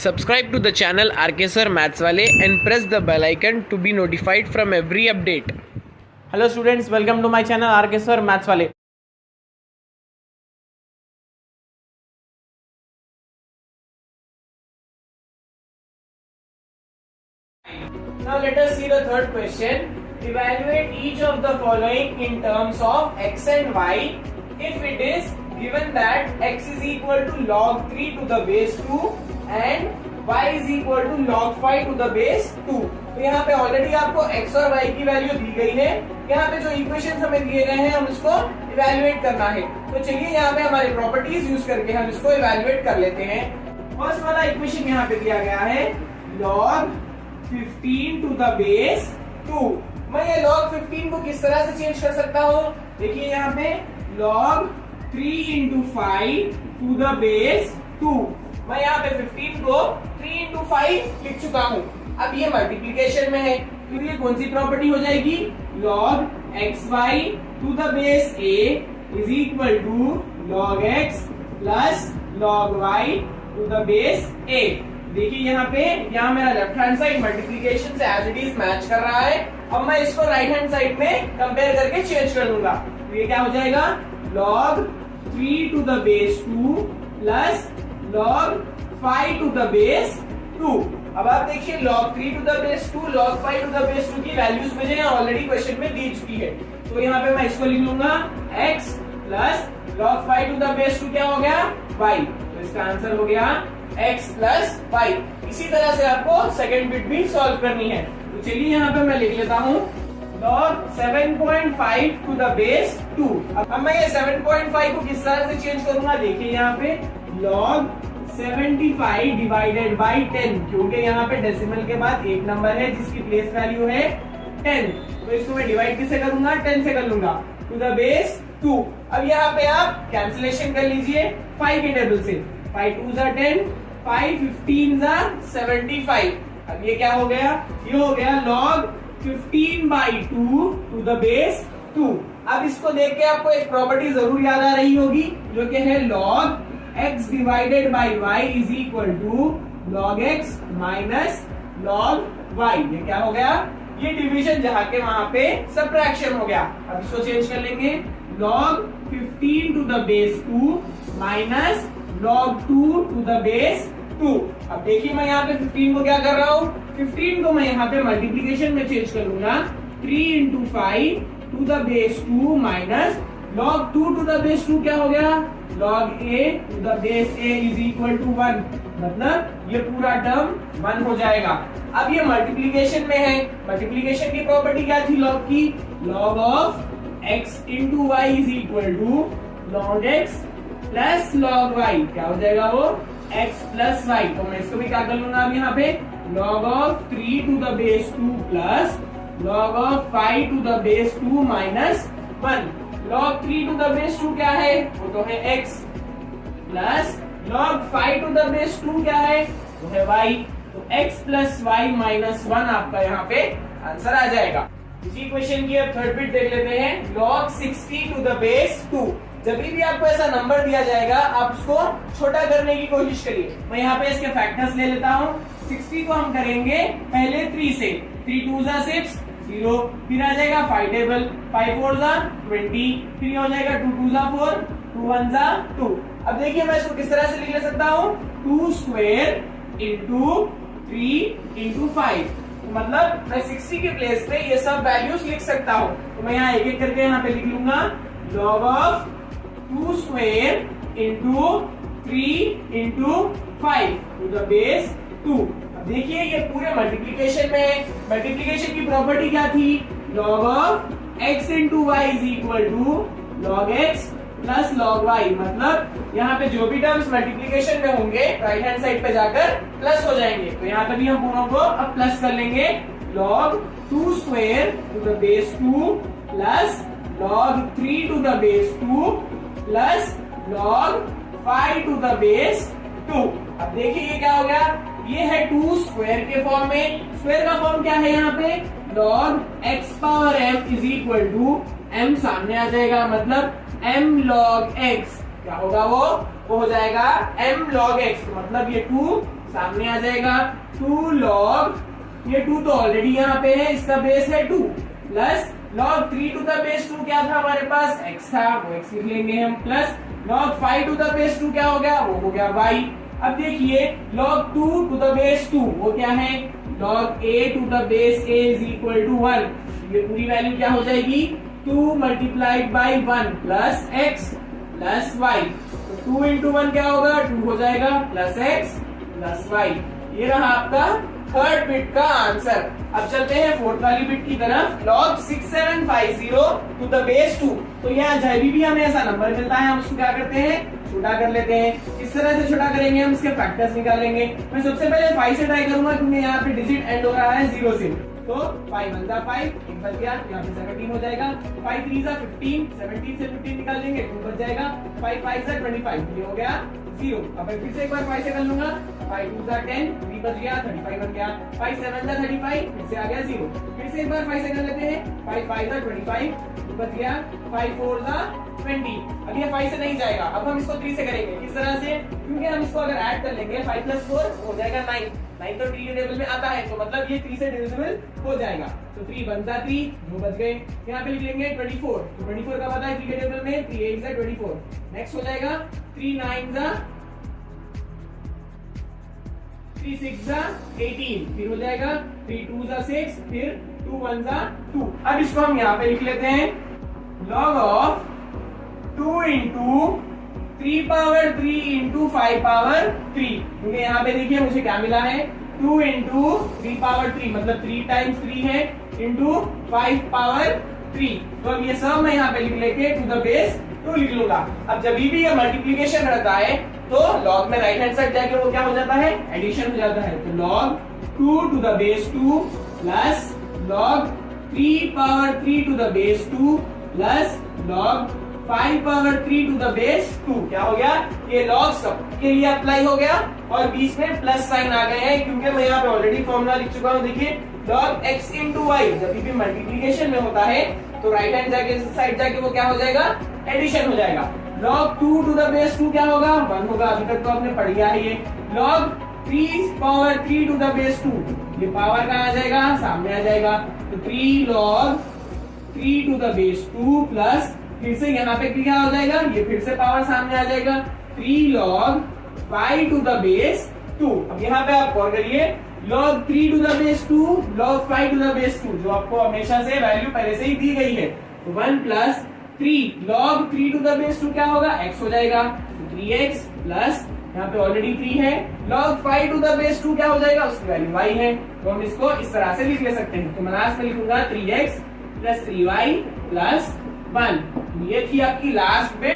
Subscribe to the channel RK Sir Maths Wale and press the bell icon to be notified from every update. Hello students, welcome to my channel RK Sir Maths Wale. Now let us see the third question. Evaluate each of the following in terms of x and y if it is given that x is equal to log 3 to the base 2 and y is equal to log 5 to the base 2. तो यहाँ पे already आपको x और y की value दी गई है. यहाँ पे जो इक्वेशन हमें दिए गए हैं हम इसको इवेल्युएट करना है. तो चलिए यहाँ पे हमारे प्रॉपर्टीज यूज करके हम इसको इवेल्युएट कर लेते हैं. फर्स्ट वाला इक्वेशन यहाँ पे दिया गया है log 15 टू द बेस 2. मैं ये log 15 को किस तरह से चेंज कर सकता हूँ? देखिए यहाँ पे log 3 into 5 to the base 2. मैं यहाँ पे 15 को 3 into 5 लिख चुका हूँ. अब ये मल्टीप्लीकेशन में है तो ये कौन सी प्रॉपर्टी हो जाएगी? log xy to the base a is equal to log x plus log y to the base a. देखिए यहाँ मेरा लेफ्ट हैंड साइड मल्टीप्लीकेशन से एज इट इज मैच कर रहा है. अब मैं इसको राइट हैंड साइड में कंपेयर करके चेंज कर दूंगा. तो ये क्या हो जाएगा? log 3 to the base 2 plus log 5 to the base 2. अब आप देखिए log 3 to the base 2 log 5 to the base 2 की वैल्यूज मुझे यहाँ ऑलरेडी क्वेश्चन में दी चुकी है. तो यहाँ पे मैं इसको लिख लूंगा x plus log 5 to the base 2 क्या हो गया? y. तो इसका आंसर हो गया x plus y. इसी तरह से आपको सेकंड बिट भी सॉल्व करनी है. तो चलिए यहाँ पे मैं लिख लेता हूँ log 7.5 to the base 2. अब मैं ये 7.5 को किस तरह से चेंज करूंगा? देखिए यहाँ पे log 75 डिवाइडेड बाई 10, क्योंकि यहाँ पे डेसिमल के बाद एक नंबर है जिसकी प्लेस वैल्यू है 10. तो इसको मैं डिवाइड किससे करूंगा? 10 से कर लूंगा. To the base 2. अब यहाँ पे आप कैंसिलेशन कर लीजिए 5 के टेबल से. 5 2 जा 10, 5 15 जा 75. अब ये क्या हो गया? ये हो गया log 15/2 टू द बेस 2. अब इसको देख के आपको एक प्रॉपर्टी जरूर याद आ रही होगी जो कि है log x divided by y is equal to log x minus log y. ये क्या हो गया? ये डिवीजन जहाँ के वहां पे सबट्रैक्शन हो गया. अब इसको चेंज कर लेंगे log 15 to the base 2 minus log 2 to the base 2. अब देखिए मैं यहाँ पे 15 को क्या कर रहा हूँ? 15 को मैं यहाँ पे मल्टीप्लीकेशन में चेंज कर लूंगा. 3 into 5 to the base 2 minus log 2 to the base 2 क्या हो गया? log a to the base a is equal to 1. मतलब ये पूरा टर्म 1 हो जाएगा. अब ये मल्टीप्लीकेशन में है. मल्टीप्लीकेशन की प्रॉपर्टी क्या थी log की? log of x into y is equal to log x plus log y. क्या हो जाएगा वो? x plus y. तो मैं इसको भी क्या कर लूंगा अब यहाँ पे? log of 3 to the base 2 plus log of 5 to the base 2 minus 1. log 3 to the base 2 क्या है? वो तो है x plus log 5 to the base 2 क्या है? वो है y. तो x प्लस y माइनस 1 आपका यहाँ पे आंसर आ जाएगा. इसी क्वेश्चन की अब थर्ड बिट देख लेते हैं. log 60 to the base 2. जब भी आपको ऐसा नंबर दिया जाएगा आप उसको छोटा करने की कोशिश करिए. मैं यहाँ पे इसके फैक्टर्स ले लेता हूँ. 60 को हम करेंगे पहले 3 से. 3 2 जा 6 0, फिर आ जाएगा 5 टेबल. 5 4 जा 20, फिर हो जाएगा 2 2 जा 4, 2 1 जा 2. अब देखिए मैं इसको किस तरह से लिख ले सकता हूँ? 2 स्क्वायर इंटू 3 इंटू 5. मतलब मैं 60 के प्लेस पे ये सब वैल्यूज लिख सकता हूँ. तो मैं यहाँ एक एक करके यहाँ पे लिख लूंगा log of 2 square into 3 into 5 to the base 2. अब देखिए ये पूरे मल्टीप्लीकेशन में है. मल्टीप्लीकेशन की प्रॉपर्टी क्या थी? log of x into y is equal to log x plus log y. मतलब यहाँ पे जो भी टर्म्स मल्टीप्लीकेशन में होंगे राइट हैंड साइड पे जाकर प्लस हो जाएंगे. तो यहाँ पे भी हम पूरों को अब प्लस कर लेंगे. log 2 square to the base 2 plus log 3 to the base 2 plus log 5 to the base 2. अब देखिए ये क्या हो गया? ये है 2 स्क्वायर के फॉर्म में. स्क्वायर का फॉर्म क्या है यहाँ पे? log x power m is equal to m सामने आ जाएगा. मतलब m log x क्या होगा? वो हो जाएगा m log x. मतलब ये 2 सामने आ जाएगा 2 log, ये 2 तो ऑलरेडी यहाँ पे है, इसका बेस है 2 plus log 3 to the base 2 क्या था हमारे पास, x था, वो x लिख लेंगे हम, plus log 5 to the base 2 क्या हो गया, वो हो गया y। अब देखिए log 2 to the base 2 वो क्या है, log a to the base a is equal to 1। ये पूरी वैल्यू क्या हो जाएगी, 2 multiplied by 1 plus x plus y। तो 2 into 1 क्या होगा, 2 हो जाएगा प्लस x प्लस y। ये रहा आपका थर्ड बिट का आंसर। अब चलते हैं फोर्थ वाली बिट की तरफ। log 6750 to the base 2, तो यहाँ जब भी हमें ऐसा नंबर मिलता है हम उसको क्या करते हैं, छोटा कर लेते हैं। किस तरह से छोटा करेंगे, हम इसके फैक्टर्स निकालेंगे। मैं सबसे पहले 5 से ट्राई करूंगा क्योंकि यहाँ पे डिजिट एंड हो रहा है 0 से। तो 5 1 5, एक बच गया, यहाँ पे 17 हो जाएगा। 5 3 15, 17 से 15 निकाल देंगे, 2 बच जाएगा। 5 5 25, ये हो गया 0। अब मैं फिर से एक बार 5 से कर लूंगा, 5 2 10, 3 बच गया, 35 बन गया। 5 7 35, फिर से आ गया 0। फिर से एक बार 5 से कर लेते हैं, 5 5 25, 2 बच गया। 5 4 20। अब ये 5 से नहीं जाएगा, अब हम इसको 3 से करेंगे। किस तरह से, क्योंकि हम इसको अगर ऐड कर लेंगे 5 + 4 हो जाएगा 9। 9 तो 3 के टेबल में आता है, तो मतलब ये 3 से डिविजिबल हो जाएगा। तो 3 1 3, 2 बच गए। यहाँ पे लिख लेंगे 24, तो 24 का पता है 3 के टेबल में, 3 8 24। नेक्स्ट हो जाएगा 3 9 3 6 18, फिर हो जाएगा 3 2 6, फिर 2 1 2। अब इसको हम यहाँ पे लिख लेते हैं log of 2 into 3 power 3 into 5 power 3। क्योंकि यहाँ पे देखिए मुझे क्या मिला है, 2 into 3 power 3 मतलब 3 times 3 है, into 5 power 3। तो अब ये सब मैं यहाँ पे लिख लेके to the base 2 लिख लूंगा। अब जब भी ये मल्टीप्लीकेशन रहता है तो log में राइट हैंड साइड जाके वो क्या हो जाता है, एडिशन हो जाता है। तो log 2 to the base 2 plus log 3 power 3 to the base 2 plus log 5 power 3 to the base 2 क्या हो गया, ये log सब के लिए अप्लाई हो गया और बीच में प्लस साइन आ गए हैं क्योंकि मैं यहाँ पे ऑलरेडी फॉर्मूला लिख चुका हूँ। देखिए log x into y जब भी मल्टीप्लीकेशन में होता है तो राइट हैंड जाके साइड जाके वो क्या हो जाएगा, एडिशन हो जाएगा। log 2 to the base 2 क्या होगा, 1 होगा। अभी तक तो आपने पढ़ लिया है ये। log 3 power 3 to the base 2, ये पावर कहाँ आ जाएगा, सामने आ जाएगा। तो 3 log 3 to the base 2 plus फिर से यहाँ पे क्या हो जाएगा, ये फिर से पावर सामने आ जाएगा 3 log 5 to the base 2। अब यहाँ पे आप गौर करिए log 3 to the base 2 log 5 to the base 2 जो आपको हमेशा से वैल्यू पहले से ही दी गई है। तो 1 plus 3 log 3 to the base 2 क्या होगा, x हो जाएगा। तो 3x प्लस यहाँ पे ऑलरेडी 3 है, log 5 to the base 2 क्या हो जाएगा, उसकी वैल्यू y है। तो हम इसको इस तरह से लिख ले सकते हैं। तो मैं लास्ट में लिखूंगा 3x प्लस 3y प्लस 1। ये थी आपकी लास्ट बिट।